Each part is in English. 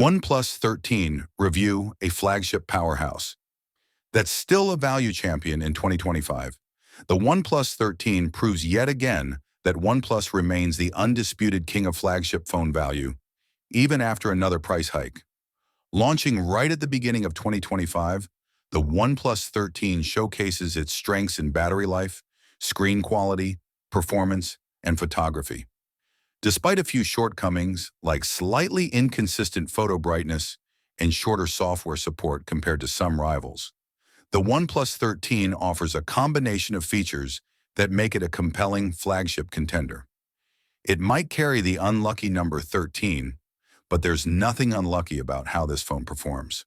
OnePlus 13 Review, a flagship powerhouse. That's still a value champion in 2025. The OnePlus 13 proves yet again that OnePlus remains the undisputed king of flagship phone value, even after another price hike. Launching right at the beginning of 2025, the OnePlus 13 showcases its strengths in battery life, screen quality, performance, and photography. Despite a few shortcomings like slightly inconsistent photo brightness and shorter software support compared to some rivals, the OnePlus 13 offers a combination of features that make it a compelling flagship contender. It might carry the unlucky number 13, but there's nothing unlucky about how this phone performs.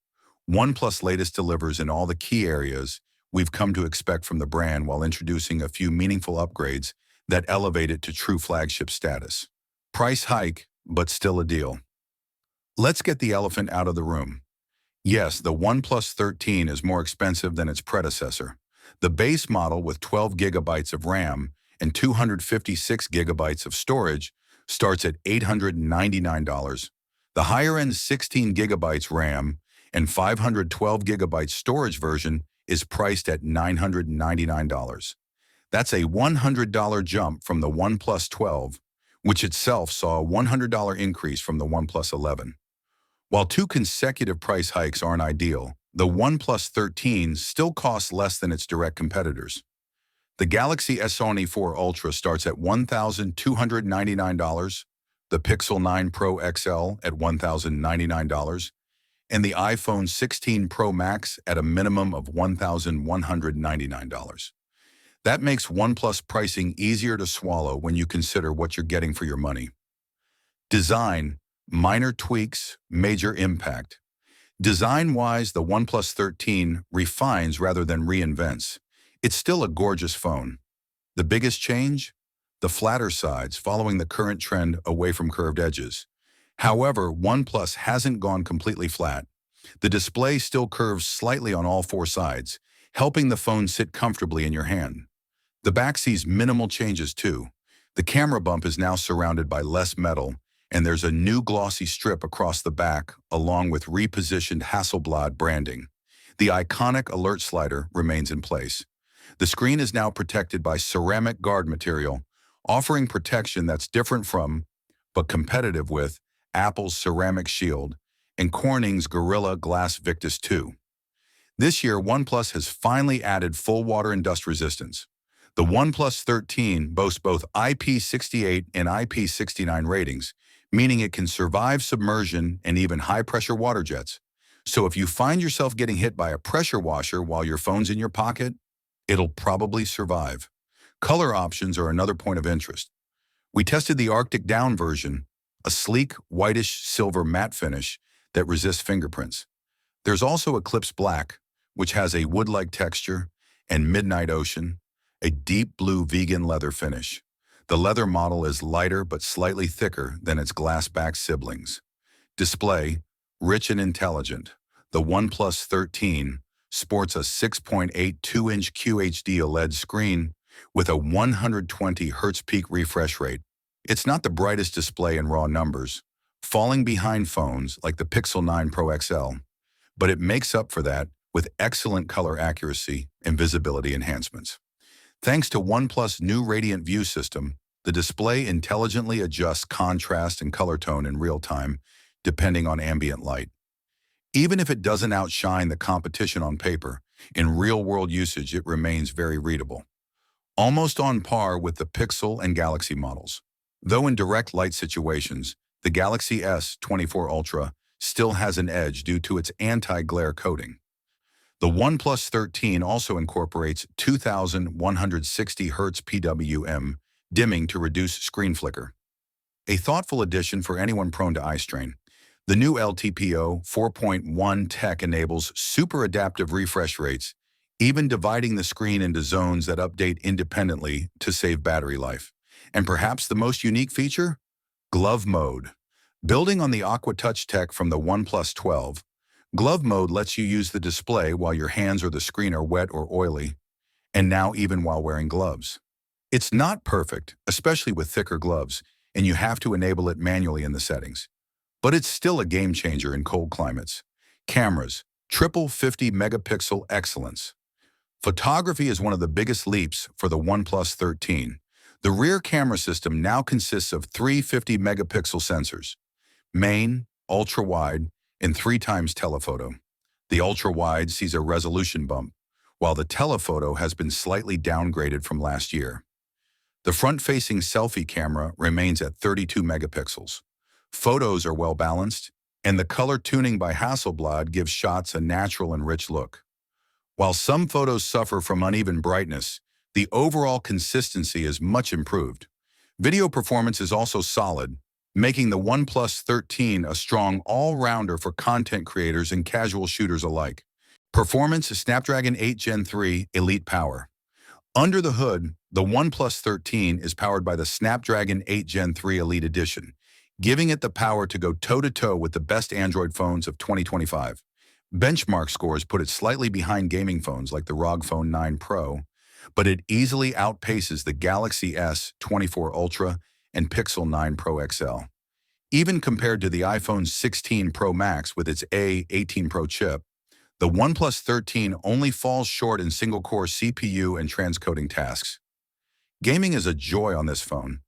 OnePlus latest delivers in all the key areas we've come to expect from the brand while introducing a few meaningful upgrades that elevate it to true flagship status. Price hike, but still a deal. Let's get the elephant out of the room. Yes, the OnePlus 13 is more expensive than its predecessor. The base model with 12 gigabytes of RAM and 256 gigabytes of storage starts at $899. The higher-end 16 gigabytes RAM and 512 gigabytes storage version is priced at $999. That's a $100 jump from the OnePlus 12, which itself saw a $100 increase from the OnePlus 11. While two consecutive price hikes aren't ideal, the OnePlus 13 still costs less than its direct competitors. The Galaxy S24 Ultra starts at $1,299, the Pixel 9 Pro XL at $1,099, and the iPhone 16 Pro Max at a minimum of $1,199. That makes OnePlus pricing easier to swallow when you consider what you're getting for your money. Design, minor tweaks, major impact. Design-wise, the OnePlus 13 refines rather than reinvents. It's still a gorgeous phone. The biggest change? The flatter sides, following the current trend away from curved edges. However, OnePlus hasn't gone completely flat. The display still curves slightly on all four sides, helping the phone sit comfortably in your hand. The back sees minimal changes too. The camera bump is now surrounded by less metal, and there's a new glossy strip across the back along with repositioned Hasselblad branding. The iconic alert slider remains in place. The screen is now protected by ceramic guard material, offering protection that's different from, but competitive with, Apple's Ceramic Shield and Corning's Gorilla Glass Victus 2. This year, OnePlus has finally added full water and dust resistance. The OnePlus 13 boasts both IP68 and IP69 ratings, meaning it can survive submersion and even high-pressure water jets. So if you find yourself getting hit by a pressure washer while your phone's in your pocket, it'll probably survive. Color options are another point of interest. We tested the Arctic Down version, a sleek, whitish silver matte finish that resists fingerprints. There's also Eclipse Black, which has a wood-like texture, and Midnight Ocean, a deep blue vegan leather finish. The leather model is lighter but slightly thicker than its glass-backed siblings. Display, rich and intelligent. The OnePlus 13 sports a 6.82-inch QHD OLED screen with a 120 Hz peak refresh rate. It's not the brightest display in raw numbers, falling behind phones like the Pixel 9 Pro XL, but it makes up for that with excellent color accuracy and visibility enhancements. Thanks to OnePlus' new Radiant View system, the display intelligently adjusts contrast and color tone in real time, depending on ambient light. Even if it doesn't outshine the competition on paper, in real-world usage it remains very readable. Almost on par with the Pixel and Galaxy models. Though in direct light situations, the Galaxy S24 Ultra still has an edge due to its anti-glare coating. The OnePlus 13 also incorporates 2160 Hz PWM dimming to reduce screen flicker. A thoughtful addition for anyone prone to eye strain. The new LTPO 4.1 tech enables super adaptive refresh rates, even dividing the screen into zones that update independently to save battery life. And perhaps the most unique feature? Glove mode. Building on the Aqua Touch tech from the OnePlus 12, Glove mode lets you use the display while your hands or the screen are wet or oily, and now even while wearing gloves. It's not perfect, especially with thicker gloves, and you have to enable it manually in the settings. but it's still a game changer in cold climates. Cameras, triple 50-megapixel excellence. Photography is one of the biggest leaps for the OnePlus 13. The rear camera system now consists of three 50-megapixel sensors: main, ultra-wide, and 3 times telephoto. The ultra-wide sees a resolution bump, while the telephoto has been slightly downgraded from last year. The front-facing selfie camera remains at 32 megapixels. Photos are well-balanced, and the color tuning by Hasselblad gives shots a natural and rich look. While some photos suffer from uneven brightness, the overall consistency is much improved. Video performance is also solid, making the OnePlus 13 a strong all-rounder for content creators and casual shooters alike. Performance is Snapdragon 8 Gen 3 Elite Power. Under the hood, the OnePlus 13 is powered by the Snapdragon 8 Gen 3 Elite Edition, giving it the power to go toe-to-toe with the best Android phones of 2025. Benchmark scores put it slightly behind gaming phones like the ROG Phone 9 Pro, but it easily outpaces the Galaxy S24 Ultra and Pixel 9 Pro XL. Even compared to the iPhone 16 Pro Max with its A18 Pro chip, the OnePlus 13 only falls short in single-core CPU and transcoding tasks. Gaming is a joy on this phone.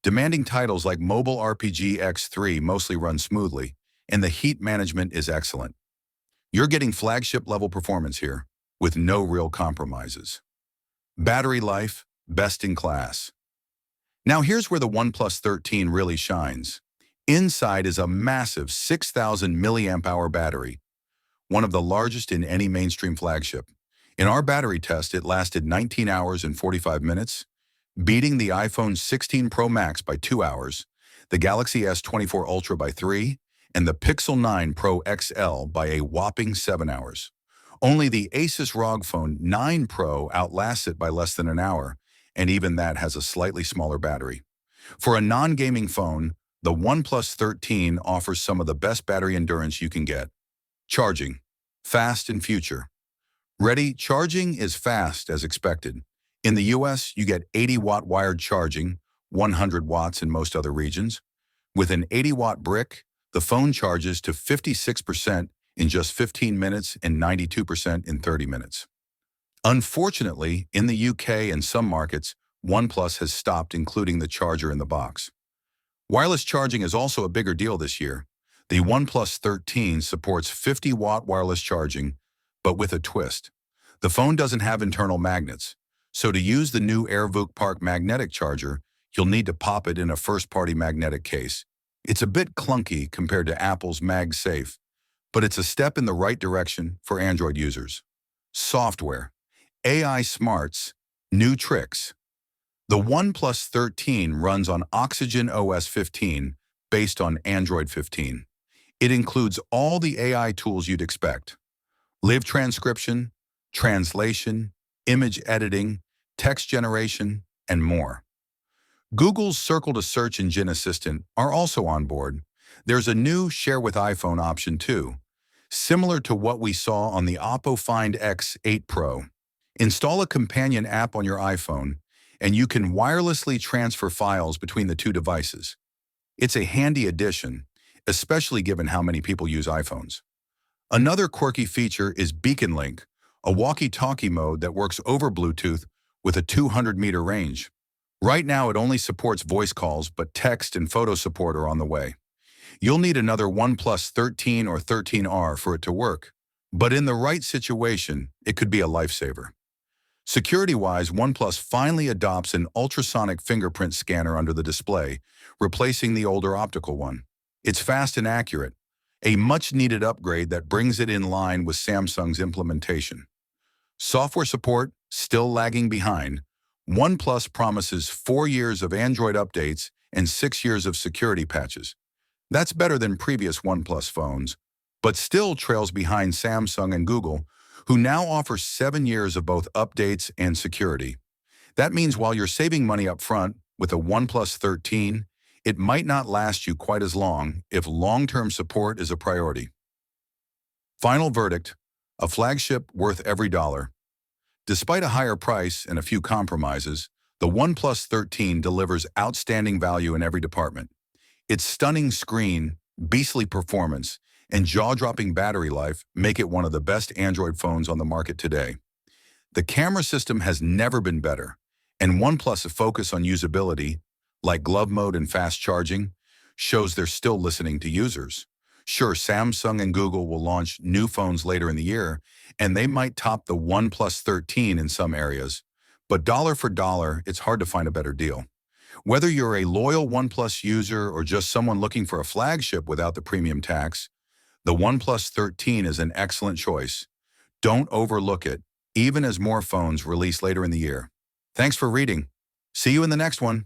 Demanding titles like Mobile RPG X3 mostly run smoothly, and the heat management is excellent. You're getting flagship-level performance here, with no real compromises. Battery life, best in class. Now here's where the OnePlus 13 really shines. Inside is a massive 6,000 mAh battery, one of the largest in any mainstream flagship. In our battery test, it lasted 19 hours and 45 minutes, beating the iPhone 16 Pro Max by 2 hours, the Galaxy S24 Ultra by 3, and the Pixel 9 Pro XL by a whopping 7 hours. Only the Asus ROG Phone 9 Pro outlasts it by less than an hour, and even that has a slightly smaller battery. For a non-gaming phone, the OnePlus 13 offers some of the best battery endurance you can get. Charging, fast and future. Ready charging is fast as expected. In the US, you get 80-watt wired charging, 100 watts in most other regions. With an 80-watt brick, the phone charges to 56% in just 15 minutes and 92% in 30 minutes. Unfortunately, in the UK and some markets, OnePlus has stopped including the charger in the box. Wireless charging is also a bigger deal this year. The OnePlus 13 supports 50-watt wireless charging, but with a twist. The phone doesn't have internal magnets, so to use the new AirVook Park magnetic charger, you'll need to pop it in a first-party magnetic case. It's a bit clunky compared to Apple's MagSafe, but it's a step in the right direction for Android users. Software, AI smarts, new tricks. The OnePlus 13 runs on Oxygen OS 15 based on Android 15. It includes all the AI tools you'd expect: live transcription, translation, image editing, text generation, and more. Google's Circle to Search Engine Assistant are also on board. There's a new Share with iPhone option too, similar to what we saw on the Oppo Find X8 Pro. Install a companion app on your iPhone, and you can wirelessly transfer files between the two devices. It's a handy addition, especially given how many people use iPhones. Another quirky feature is Beacon Link, a walkie-talkie mode that works over Bluetooth with a 200-meter range. Right now, it only supports voice calls, but text and photo support are on the way. You'll need another OnePlus 13 or 13R for it to work, but in the right situation, it could be a lifesaver. Security-wise, OnePlus finally adopts an ultrasonic fingerprint scanner under the display, replacing the older optical one. It's fast and accurate, a much-needed upgrade that brings it in line with Samsung's implementation. Software support, still lagging behind. OnePlus promises 4 years of Android updates and 6 years of security patches. That's better than previous OnePlus phones, but still trails behind Samsung and Google, who now offer 7 years of both updates and security. That means while you're saving money up front with a OnePlus 13, it might not last you quite as long if long-term support is a priority. Final verdict, a flagship worth every dollar. Despite a higher price and a few compromises, the OnePlus 13 delivers outstanding value in every department. Its stunning screen, beastly performance, and jaw-dropping battery life make it one of the best Android phones on the market today. The camera system has never been better, and OnePlus' focus on usability, like glove mode and fast charging, shows they're still listening to users. Sure, Samsung and Google will launch new phones later in the year, and they might top the OnePlus 13 in some areas, but dollar for dollar, it's hard to find a better deal. Whether you're a loyal OnePlus user or just someone looking for a flagship without the premium tax, the OnePlus 13 is an excellent choice. Don't overlook it, even as more phones release later in the year. Thanks for reading. See you in the next one.